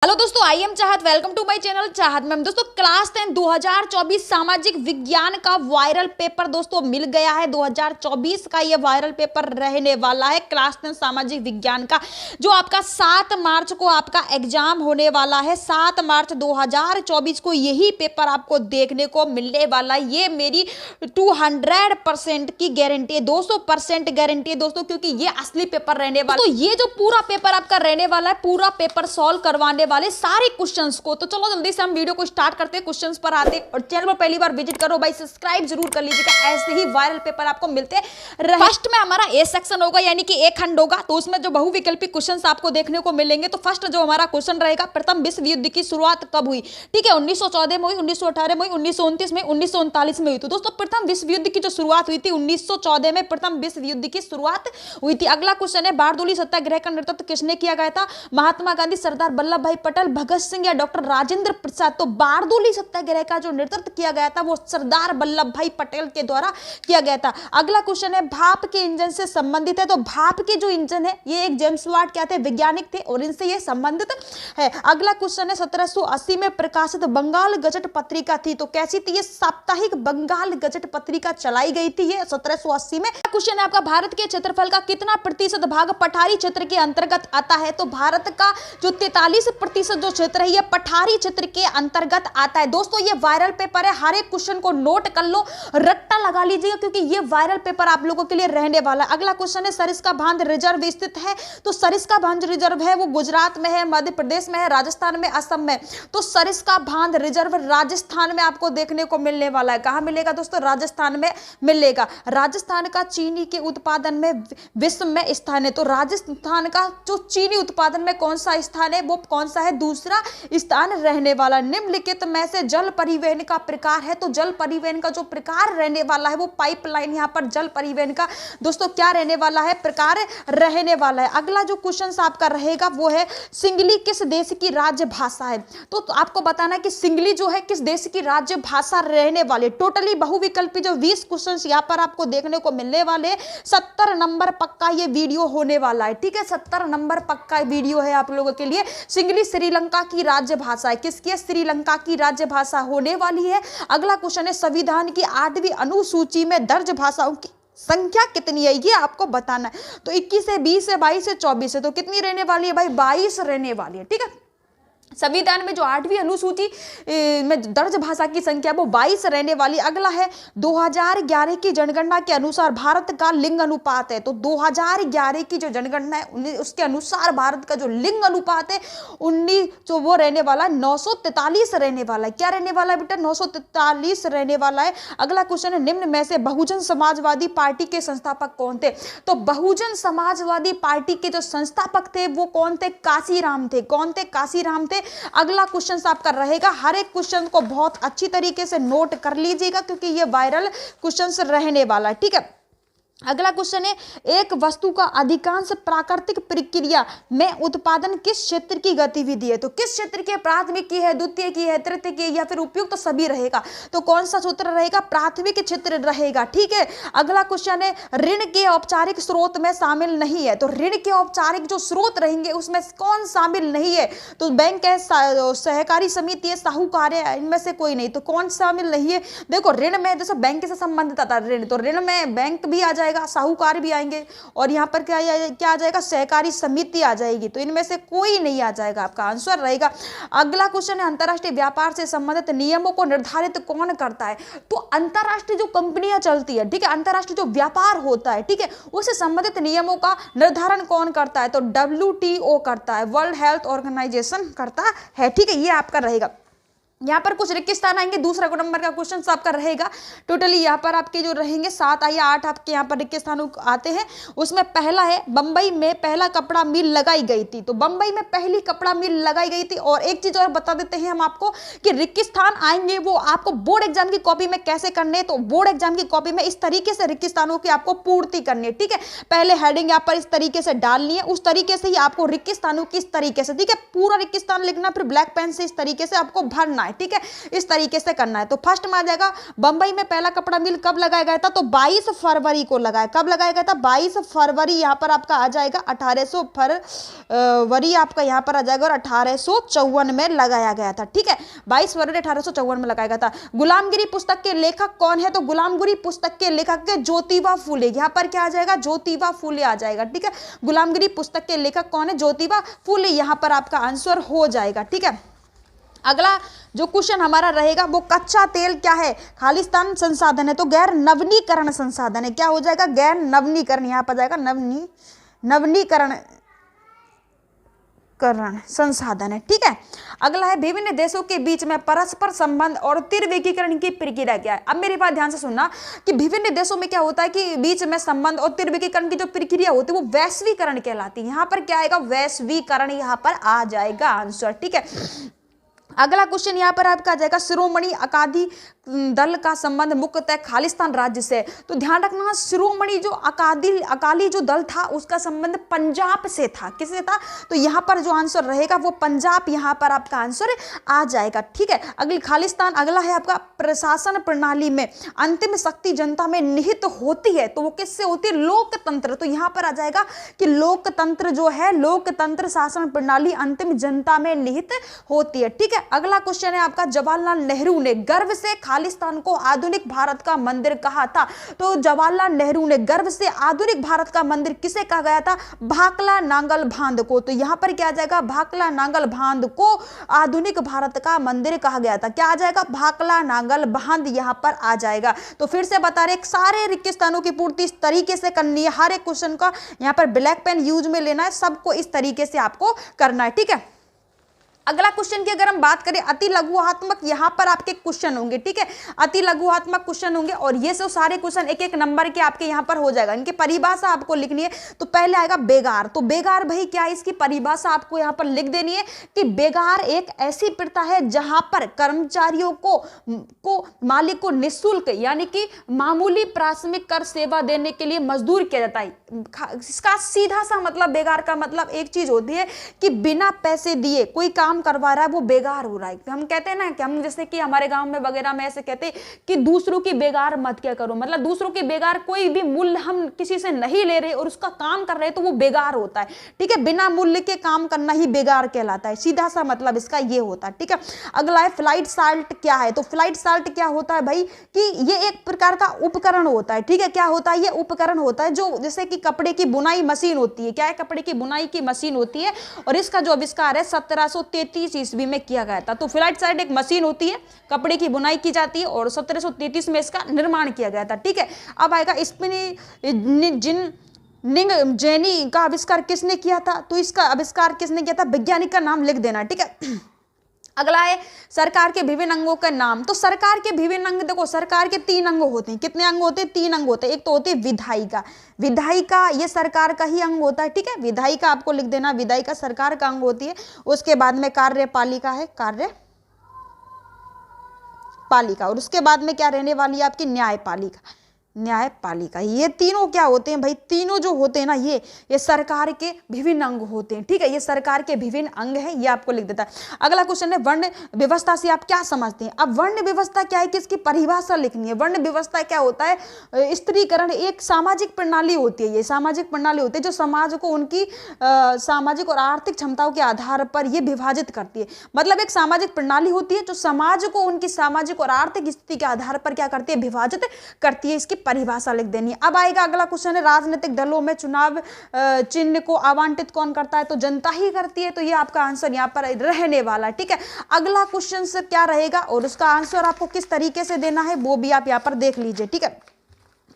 Hello दोस्तों, I am चाहत। Welcome to my channel चाहत मैम। दोस्तों क्लास 10 2024 सामाजिक विज्ञान का वायरल पेपर दोस्तों मिल गया है। 2024 का ये वायरल पेपर रहने वाला है क्लास 10 सामाजिक विज्ञान का, जो आपका 7 मार्च को आपका एग्जाम होने वाला है। 7 मार्च 2024 को यही पेपर आपको देखने को मिलने वाला है। ये मेरी 200% की गारंटी है, 200% गारंटी है दोस्तों, क्योंकि ये असली पेपर रहने वाला है। तो ये जो पूरा पेपर आपका रहने वाला है, पूरा पेपर सॉल्व करवाने वाले सारे क्वेश्चंस को, तो चलो जल्दी से हम वीडियो को स्टार्ट करते हैं, क्वेश्चंस पर आते हैं। और चैनल पर पहली बार विजिट करो भाई, सब्सक्राइब जरूर कर लीजिएगा, ऐसे ही वायरल पेपर आपको मिलते रहे। फर्स्ट में हमारा ए सेक्शन होगा, यानी कि एक खंड होगा, तो उसमें जो बहुविकल्पी क्वेश्चंस आपको देखने को मिलेंगे। तो फर्स्ट जो हमारा क्वेश्चन रहेगा, प्रथम विश्व युद्ध की शुरुआत कब हुई? ठीक है, 1914 में हुई, 1918 में हुई, 1929 में, 1939 में हुई। तो दोस्तों प्रथम विश्व युद्ध की जो शुरुआत हुई थी 1914 में प्रथम विश्व युद्ध की शुरुआत हुई थी। अगला क्वेश्चन है, बारडोली सत्याग्रह का नेतृत्व किसने किया गया था? महात्मा गांधी, सरदार वल्लभ भाई पटेल, भगत सिंह या डॉक्टर राजेंद्र प्रसाद? तो बारडोली सत्याग्रह का जो नेतृत्व किया गया था वो सरदार वल्लभ भाई पटेल के द्वारा किया गया था। अगला क्वेश्चन है, भाप के इंजन से संबंधित है। तो भाप के जो इंजन है ये एक जेम्स वाट क्या थे? वैज्ञानिक थे, और इनसे ये संबंधित है। अगला क्वेश्चन है, 1780 में प्रकाशित बंगाल गजट पत्रिका थी, तो कैसी थी? ये साप्ताहिक बंगाल गजट पत्रिका चलाई गई थी ये 1780 में। क्वेश्चन है आपका, भारत के क्षेत्रफल का कितना प्रतिशत भाग पठारी क्षेत्र के अंतर्गत आता है? तो भारत का जो 43% जो क्षेत्र है ये पठारी क्षेत्र के अंतर्गत आता है। दोस्तों ये वायरल पेपर है, हर एक क्वेश्चन को नोट कर लो, रट्टा लगा लीजिएगा, क्योंकि ये वायरल पेपर आप लोगों के लिए रहने वाला है। अगला क्वेश्चन है, सरिस्का बांध रिजर्व स्थित है। तो सरिस्का बांध रिजर्व है वो गुजरात में है, मध्य प्रदेश में है, राजस्थान में, असम में। तो सरिस्का बांध रिजर्व राजस्थान में आपको देखने को मिलने वाला है। कहां मिलेगा दोस्तों? राजस्थान में मिलेगा। राजस्थान का चीनी के उत्पादन में विश्व में स्थान है। तो राजस्थान का जो चीनी उत्पादन में कौन सा स्थान है? वो कौन सा है? दूसरा स्थान रहने वाला। निम्नलिखित में से जल परिवहन का प्रकार है। तो जल परिवहन का जो प्रकार रहने वाला है वो पाइपलाइन, यहाँ पर जल परिवहन का दोस्तों क्या रहने वाला है? प्रकार रहने वाला है। अगला जो क्वेश्चन आपका रहेगा वो है, सिंगली किस देश की राज्य भाषा है? तो आपको बताना है कि सिंगली जो है किस देश की राज्य भाषा रहने वाले। टोटली बहुविकल्पी जो 20 क्वेश्चन यहाँ पर आपको देखने को मिलने वाले। 70 नंबर पक्का ये वीडियो होने वाला है। ठीक है, 70 नंबर पक्का वीडियो है आप लोगों के लिए। सिंगली श्रीलंका की राज्य भाषा है। किसकी है? श्रीलंका की राज्य भाषा होने वाली है। अगला क्वेश्चन है, संविधान की 8वीं अनुसूची में दर्ज भाषाओं की संख्या कितनी है ये आपको बताना है। तो 21 है, 20 है, 22 है, 24 है। तो कितनी रहने वाली है भाई? 22 रहने वाली है। ठीक है, संविधान में जो 8वीं अनुसूची में दर्ज भाषा की संख्या वो 22 रहने वाली। अगला है, 2011 की जनगणना के अनुसार भारत का लिंग अनुपात है। तो 2011 की जो जनगणना है उसके अनुसार भारत का जो लिंग अनुपात है 19 जो वो रहने वाला है 943 रहने वाला है। क्या रहने वाला है बेटा? 943 रहने वाला है। अगला क्वेश्चन है, निम्न में से बहुजन समाजवादी पार्टी के संस्थापक कौन थे? तो बहुजन समाजवादी पार्टी के जो संस्थापक थे वो कौन थे? काशीराम थे। कौन थे? काशीराम थे। अगला क्वेश्चन आपका रहेगा, हर एक क्वेश्चन को बहुत अच्छी तरीके से नोट कर लीजिएगा, क्योंकि ये वायरल क्वेश्चन रहने वाला है। ठीक है, अगला क्वेश्चन है, एक वस्तु का अधिकांश प्राकृतिक प्रक्रिया में उत्पादन किस क्षेत्र की गतिविधि है? तो किस क्षेत्र की? प्राथमिक की है, द्वितीय की है, तृतीय की, या फिर उपयुक्त तो सभी रहेगा। तो कौन सा सूत्र रहेगा? प्राथमिक क्षेत्र रहेगा। ठीक है, अगला क्वेश्चन है, ऋण के औपचारिक स्रोत में शामिल नहीं है। तो ऋण के औपचारिक जो स्रोत रहेंगे उसमें कौन शामिल नहीं है? तो बैंक है, सहकारी समिति है, साहूकार है, इनमें से कोई नहीं। तो कौन शामिल नहीं है? देखो ऋण में जैसे बैंक से संबंधित आता है ऋण, तो ऋण में बैंक भी आ जाएगा, साहूकार भी आएंगे, और यहाँ पर क्या आ जाएगा? सहकारी समिति आ जाएगी। तो इनमें से कोई नहीं आ जाएगा, आपका आंसर रहेगा। अगला क्वेश्चन है, अंतरराष्ट्रीय व्यापार से संबंधित नियमों को निर्धारित कौन करता है? तो अंतरराष्ट्रीय जो कंपनियां चलती है, ठीक है, अंतरराष्ट्रीय जो व्यापार होता है, ठीक है, उससे संबंधित नियमों का निर्धारण कौन करता है? तो WTO करता है, वर्ल्ड हेल्थ ऑर्गेनाइजेशन करता है। ठीक है, ये आपका रहेगा। यहाँ पर कुछ रिक्त स्थान आएंगे, दूसरा नंबर का क्वेश्चन आपका रहेगा। टोटली यहाँ पर आपके जो रहेंगे 7 या 8 आपके यहाँ पर रिक्त स्थान आते हैं। उसमें पहला है, बंबई में पहला कपड़ा मिल लगाई गई थी। तो बंबई में पहली कपड़ा मिल लगाई गई थी। और एक चीज और बता देते हैं हम आपको कि रिक्त स्थान आएंगे वो आपको बोर्ड एग्जाम की कॉपी में कैसे करने। तो बोर्ड एग्जाम की कॉपी में इस तरीके से रिक्त स्थानों की आपको पूर्ति करनी है। ठीक है, पहले हेडिंग यहाँ पर इस तरीके से डालनी है, उस तरीके से ही आपको रिक्त स्थानों की इस तरीके से, ठीक है, पूरा रिक्त स्थान लिखना, फिर ब्लैक पेन से इस तरीके से आपको भरना है। है, ठीक है, इस तरीके से करना है। तो फर्स्ट में आ जाएगा बंबई में पहला कपड़ा मिल कब लगाया गया था, तो 22 फरवरी को लगाया। कब लगाया गया था, 22 फरवरी यहाँ पर आपका आ जाएगा, 1800 फरवरी आपका यहाँ पर आ जाएगा और 1854 में लगाया गया था, ठीक है, 22 फरवरी 1854 में लगाया गया था। गुलामगिरी पुस्तक के लेखक कौन है, तो गुलामगिरी पुस्तक के लेखक के ज्योतिबा फूले, यहाँ पर क्या आ जाएगा, ज्योतिबा फूले आ जाएगा, ठीक है, गुलामगिरी पुस्तक के लेखक कौन है, ज्योतिबा फूले, यहाँ पर आपका आंसर हो जाएगा, ठीक है। अगला जो क्वेश्चन हमारा रहेगा वो कच्चा तेल क्या है, खालिस्तान संसाधन है, तो गैर नवनीकरण संसाधन है, क्या हो जाएगा, गैर नवनीकरण, यहाँ पर जाएगा नवनीकरण संसाधन है, ठीक है। अगला है विभिन्न देशों के बीच में परस्पर संबंध और त्रिविकीकरण की प्रक्रिया क्या है। अब मेरी बात ध्यान से सुनना कि विभिन्न देशों में क्या होता है कि बीच में संबंध और त्रिविकीकरण की जो प्रक्रिया होती है वो वैश्वीकरण कहलाती है। यहाँ पर क्या आएगा, वैश्वीकरण यहाँ पर आ जाएगा आंसर, ठीक है। अगला क्वेश्चन यहाँ पर आपका आ जाएगा शिरोमणि अकाली दल का संबंध मुख्यतः खालिस्तान राज्य से, तो ध्यान रखना शिरोमणि जो अकाली जो दल था उसका संबंध पंजाब से था, किससे था, तो यहाँ पर जो आंसर रहेगा वो पंजाब, यहाँ पर आपका आंसर आ जाएगा, ठीक है। अगली खालिस्तान, अगला है आपका प्रशासन प्रणाली में अंतिम शक्ति जनता में निहित होती है, तो वो किससे होती है, लोकतंत्र, तो यहाँ पर आ जाएगा कि लोकतंत्र जो है, लोकतंत्र शासन प्रणाली अंतिम जनता में निहित होती है, ठीक है। अगला क्वेश्चन है आपका जवाहरलाल नेहरू ने गर्व से खालिस्तान को आधुनिक भारत का मंदिर कहा था, तो जवाहरलाल नेहरू ने गर्व से आधुनिक भारत का मंदिर किसे कहा गया था, भाकला नांगल भांद को, तो यहां पर क्या आ जाएगा, भाकला नांगल भांद को आधुनिक भारत का मंदिर कहा गया था, क्या आ जाएगा, भाकला नांगल भांद यहां पर आ जाएगा। तो फिर से बता रहे सारे रिक्त स्थानों की पूर्ति इस तरीके से करनी है, हर एक क्वेश्चन का यहां पर ब्लैक पेन यूज में लेना है, सबको इस तरीके से आपको करना है, ठीक है। अगला क्वेश्चन की अगर हम बात करें अति लघुआत्मक, यहां पर आपके क्वेश्चन होंगे, ठीक है, अति लघुआत्मक क्वेश्चन होंगे और ये सब सारे क्वेश्चन एक एक नंबर के आपके यहां पर हो जाएगा। इनकी परिभाषा आपको लिखनी है, तो पहले आएगा बेगार, तो बेगार भाई क्या है, इसकी परिभाषा आपको यहां पर लिख देनी है कि बेगार एक ऐसी प्रथा है जहां पर कर्मचारियों को मालिक को निःशुल्क यानी कि मामूली प्राथमिक कर सेवा देने के लिए मजदूर किया जाता है। इसका सीधा सा मतलब बेगार का मतलब एक चीज होती है कि बिना पैसे दिए कोई काम करवा रहा है वो बेगार हो रहा है। हम कहते हैं ना कि हम जैसे कि हमारे गांव में वगैरह में ऐसे कहते हैं कि दूसरों की बेगार मत क्या करो, मतलब दूसरों की बेगार कोई भी मूल्य हम किसी से नहीं ले रहे और उसका काम कर रहे तो वो बेगार होता है, ठीक है, बिना मूल्य के काम करना ही बेगार कहलाता है, सीधा सा मतलब इसका ये होता है, ठीक है। अगला है फ्लाइट साल्ट क्या है, तो फ्लाइट साल्ट क्या होता है भाई कि ये एक प्रकार का उपकरण होता है, ठीक है, क्या होता है, ये उपकरण होता है जो जैसे कि कपड़े की बुनाई मशीन होती है, क्या है, कपड़े की बुनाई की मशीन होती है और इसका जो आविष्कार है 1733 ईस्वी में किया गया था। तो फ्लाइट साल्ट एक मशीन होती है, कपड़े की बुनाई की जाती है और 1733 में इसका निर्माण किया गया था, ठीक है। अब आएगा स्पिनिंग जेनी का आविष्कार किसने किया था, तो इसका आविष्कार किसने किया था, वैज्ञानिक का नाम लिख देना, ठीक है। अगला है सरकार के विभिन्न अंगों का नाम, तो सरकार के विभिन्न अंग, देखो सरकार के 3 अंग होते हैं, कितने अंग होते हैं, 3 अंग होते हैं। एक तो होती है विधायिका, विधायिका ये सरकार का ही अंग होता है, ठीक है, विधायिका आपको लिख देना, विधायिका सरकार का अंग होती है। उसके बाद में कार्यपालिका है, कार्यपालिका, और उसके बाद में क्या रहने वाली है आपकी न्यायपालिका, न्यायपालिका। ये तीनों क्या होते हैं भाई, तीनों जो होते हैं ना ये सरकार के विभिन्न अंग होते हैं, ठीक है, ये सरकार के विभिन्न अंग है, ये आपको लिख देता है। अगला क्वेश्चन है वर्ण व्यवस्था से आप क्या समझते हैं। अब वर्ण व्यवस्था क्या है कि इसकी परिभाषा लिखनी है। वर्ण व्यवस्था क्या होता है, स्त्रीकरण एक सामाजिक प्रणाली होती है, ये सामाजिक प्रणाली होती है जो समाज को उनकी सामाजिक और आर्थिक क्षमताओं के आधार पर ये विभाजित करती है। मतलब एक सामाजिक प्रणाली होती है जो समाज को उनकी सामाजिक और आर्थिक स्थिति के आधार पर क्या करती है, विभाजित करती है, इसकी परिभाषा लिख देनी है। अब आएगा अगला क्वेश्चन है राजनीतिक दलों में चुनाव चिन्ह को आवंटित कौन करता है, तो जनता ही करती है, तो ये आपका आंसर यहाँ पर रहने वाला है, ठीक है। अगला क्वेश्चन से क्या रहेगा और उसका आंसर आपको किस तरीके से देना है वो भी आप यहाँ पर देख लीजिए, ठीक है।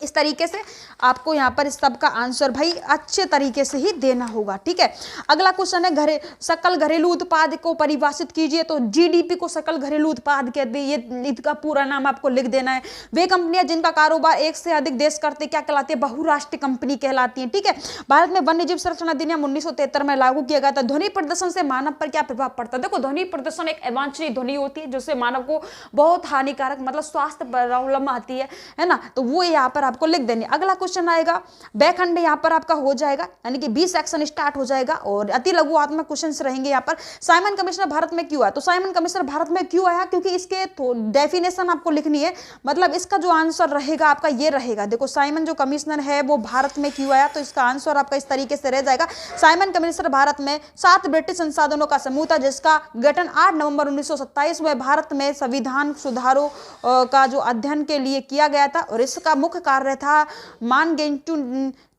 इस तरीके से आपको यहाँ पर इस सब का आंसर भाई अच्छे तरीके से ही देना होगा, ठीक है। अगला क्वेश्चन है सकल घरेलू उत्पाद को परिभाषित कीजिए, तो जीडीपी को सकल घरेलू उत्पाद कहते हैं, ये इसका पूरा नाम आपको लिख देना है। वे कंपनियां जिनका कारोबार एक से अधिक देश करते क्या कहलाती है, बहुराष्ट्रीय कंपनी कहलाती है, ठीक है। भारत में वन्यजीव संरक्षण अधिनियम 1973 में लागू किया गया था। ध्वनि प्रदर्शन से मानव पर क्या प्रभाव पड़ता है, देखो ध्वनि प्रदर्शन एक अवांछनीय ध्वनि होती है जिससे मानव को बहुत हानिकारक मतलब स्वास्थ्य प्रॉब्लम आती है ना, तो वो यहाँ पर आपको लिख देनी। अगला क्वेश्चन आएगा, बैखंड यहाँ पर आपका हो जाएगा, यानी कि बी सेक्शन स्टार्ट हो जाएगा और अति लघुआत्मक क्वेश्चन रहेंगे यहाँ पर। साइमन कमीशनर भारत में क्यों आया? तो साइमन कमीशनर भारत में क्यों आया, क्योंकि इसके डेफिनेशन आपको लिखनी है, मतलब इसका जो आंसर रहेगा आपका ये रहेगा। देखो साइमन जो कमिश्नर है वो भारत में क्यों आया, तो इसका आंसर आपका इस तरीके से रह जाएगा। साइमन कमिश्नर भारत में 7 ब्रिटिश संसाधनों का समूह था जिसका गठन 8 नवंबर 1927 में भारत में संविधान सुधारों का जो अध्ययन के लिए किया गया था और इसका मुख्य कार्य था मानगेंटू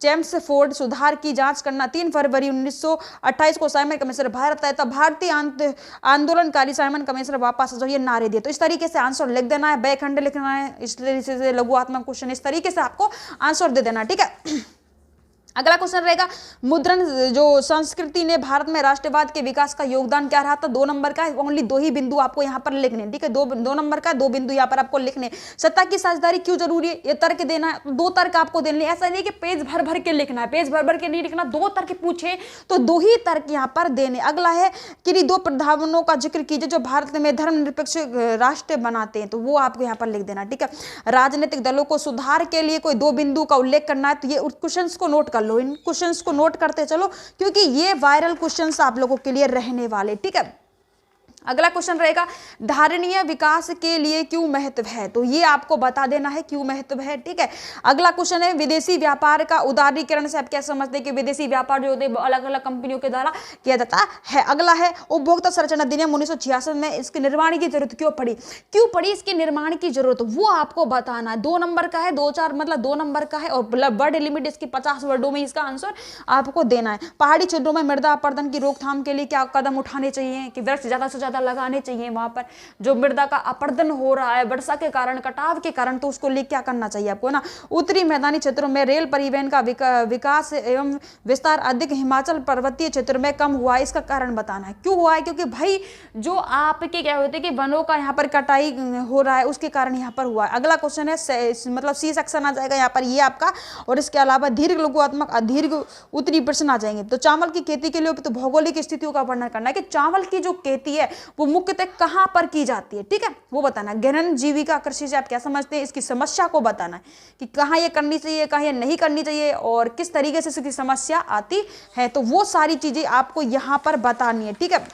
चेम्सफोर्ड सुधार की जांच करना। 3 फरवरी 1928 को साइमन कमीशनर भारत आया था। भारतीय आंदोलनकारी साइमन कमीशनर वापस जो ये नारे दिए। तो इस तरीके से आंसर लिख देना है, बैखंड लिखना है, इस तरीके से लघुआत्मक क्वेश्चन इस तरीके से आपको आंसर दे देना, ठीक है। अगला क्वेश्चन रहेगा, मुद्रण जो संस्कृति ने भारत में राष्ट्रवाद के विकास का योगदान क्या रहा था? 2 नंबर का, ओनली 2 ही बिंदु आपको यहाँ पर लिखने, ठीक है। 2 नंबर का 2 बिंदु यहाँ पर आपको लिखने। सत्ता की साझेदारी क्यों जरूरी है, ये तर्क देना है। 2 तर्क आपको देने, ऐसा नहीं कि पेज भर भर के लिखना है, पेज भर भर के नहीं लिखना। 2 तर्क पूछे तो 2 ही तर्क यहाँ पर देने। अगला है कि 2 प्रधानों का जिक्र कीजिए जो भारत में धर्मनिरपेक्ष राष्ट्र बनाते हैं, तो वो आपको यहाँ पर लिख देना, ठीक है। राजनीतिक दलों को सुधार के लिए कोई 2 बिंदु का उल्लेख करना है, तो ये क्वेश्चन को नोट कर लो, इन क्वेश्चंस को नोट करते चलो क्योंकि ये वायरल क्वेश्चंस आप लोगों के लिए रहने वाले, ठीक है। अगला क्वेश्चन रहेगा, धारणीय विकास के लिए क्यों महत्व है, तो ये आपको बता देना है क्यों महत्व है, ठीक है। अगला क्वेश्चन है, विदेशी व्यापार का उदारीकरण से आप क्या समझते हैं कि विदेशी व्यापार जो होते हैं अलग अलग कंपनियों के द्वारा किया जाता है। अगला है, उपभोक्ता संरक्षण अधिनियम 1966 में इसके निर्माण की जरूरत क्यों पड़ी इसके निर्माण की जरूरत, वो आपको बताना है। 2 नंबर का है, 2-4 मतलब 2 नंबर का है और वर्ड लिमिट इसकी 50 वर्डों में इसका आंसर आपको देना है। पहाड़ी क्षेत्रों में मृदा अपरदन की रोकथाम के लिए क्या कदम उठाने चाहिए, कि वृक्ष ज्यादा से लगाने चाहिए वहां पर जो मृदा का अपरदन हो रहा है वर्षा के कारण, कटाव के कारण, तो उसको लिए क्या करना चाहिए आपको ना। उत्तरी मैदानी क्षेत्रों में रेल परिवहन का विकास एवं विस्तार अधिक हिमाचल पर्वतीय क्षेत्र में कम हुआ है, इसका कारण बताना है। क्यों हुआ है, क्योंकि भाई जो आपके क्या होते हैं कि वनों का यहाँ पर कटाई हो रहा है उसके कारण यहाँ पर हुआ है। अगला क्वेश्चन है मतलब सी सेक्शन आ जाएगा यहाँ पर ये आपका, और इसके अलावा दीर्घ लघुआत्मक अदीर्घ उत्तरी प्रश्न आ जाएंगे। तो चावल की खेती के लिए तो भौगोलिक स्थितियों का वर्णन करना है कि चावल की जो खेती है वो मुख्यतः कहां पर की जाती है, ठीक है, वो बताना है। गहन जीविका कृषि से आप क्या समझते हैं, इसकी समस्या को बताना है कि कहां ये करनी चाहिए, कहां ये नहीं करनी चाहिए और किस तरीके से इसकी समस्या आती है, तो वो सारी चीजें आपको यहां पर बतानी है, ठीक है।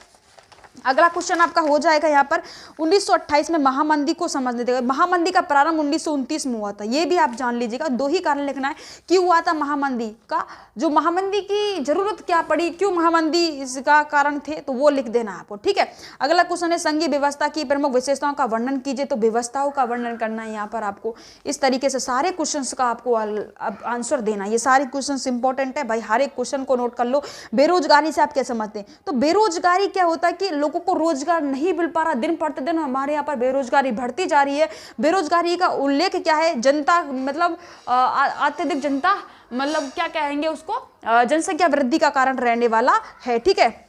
अगला क्वेश्चन आपका हो जाएगा यहाँ पर 1928 में महामंदी को समझने देगा। महामंदी का प्रारंभ 1929 में हुआ था, ये भी आप जान लीजिएगा। 2 ही कारण लिखना है, क्यों हुआ था महामंदी का, जो महामंदी की जरूरत क्या पड़ी, क्यों महामंदी इसका कारण थे, तो वो लिख देना आपको, ठीक है। अगला क्वेश्चन है, संघीय व्यवस्था की प्रमुख विशेषताओं का वर्णन कीजिए, तो व्यवस्थाओं का वर्णन करना है यहाँ पर आपको। इस तरीके से सारे क्वेश्चन का आपको आंसर देना, ये सारे क्वेश्चन इंपॉर्टेंट है भाई, हर एक क्वेश्चन को नोट कर लो। बेरोजगारी से आप क्या समझते हैं, तो बेरोजगारी क्या होता है कि लोगों को रोजगार नहीं मिल पा रहा, दिन प्रतिदिन हमारे यहाँ पर बेरोजगारी बढ़ती जा रही है। बेरोजगारी का उल्लेख क्या है, जनता मतलब अत्यधिक जनता मतलब क्या कहेंगे उसको, जनसंख्या वृद्धि का कारण रहने वाला है, ठीक है।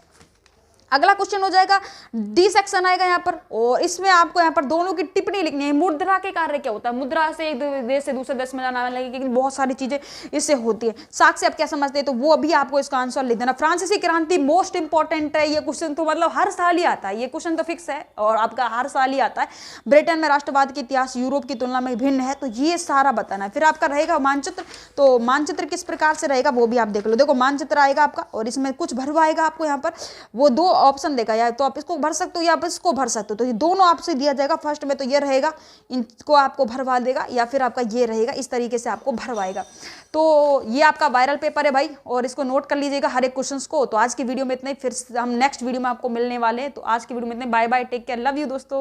अगला क्वेश्चन हो जाएगा, डी सेक्शन आएगा यहाँ पर और इसमें आपको यहाँ पर दोनों की टिप्पणी लिखनी है। मुद्रा के कार्य क्या होता है, मुद्रा से एक देश से दूसरे देश में जाना लगेगी, लेकिन बहुत सारी चीजें इससे होती है। साख से आप क्या समझते हैं, तो वो भी आपको इसका आंसर लिख देना। फ्रांसीसी क्रांति मोस्ट इंपॉर्टेंट है, ये क्वेश्चन तो मतलब हर साल ही आता है, ये क्वेश्चन तो फिक्स है और आपका हर साल ही आता है। ब्रिटेन में राष्ट्रवाद के इतिहास यूरोप की तुलना में भिन्न है, तो ये सारा बताना है। फिर आपका रहेगा मानचित्र, तो मानचित्र किस प्रकार से रहेगा वो भी आप देख लो। देखो मानचित्र आएगा आपका और इसमें कुछ भरवाएगा आपको यहाँ पर, वो 2 ऑप्शन देगा, या तो आप इसको भर सकते हो या आप इसको भर सकते हो, तो ये दोनों आपसे दिया जाएगा। फर्स्ट में तो ये रहेगा, इनको आपको भरवा देगा, या फिर आपका ये रहेगा, इस तरीके से आपको भरवाएगा। तो ये आपका वायरल पेपर है भाई, और इसको नोट कर लीजिएगा हर एक क्वेश्चंस को। तो आज की वीडियो में इतना ही, फिर हम नेक्स्ट वीडियो में आपको मिलने वाले हैं। तो आज की वीडियो में इतने, bye bye, take care, love you दोस्तों।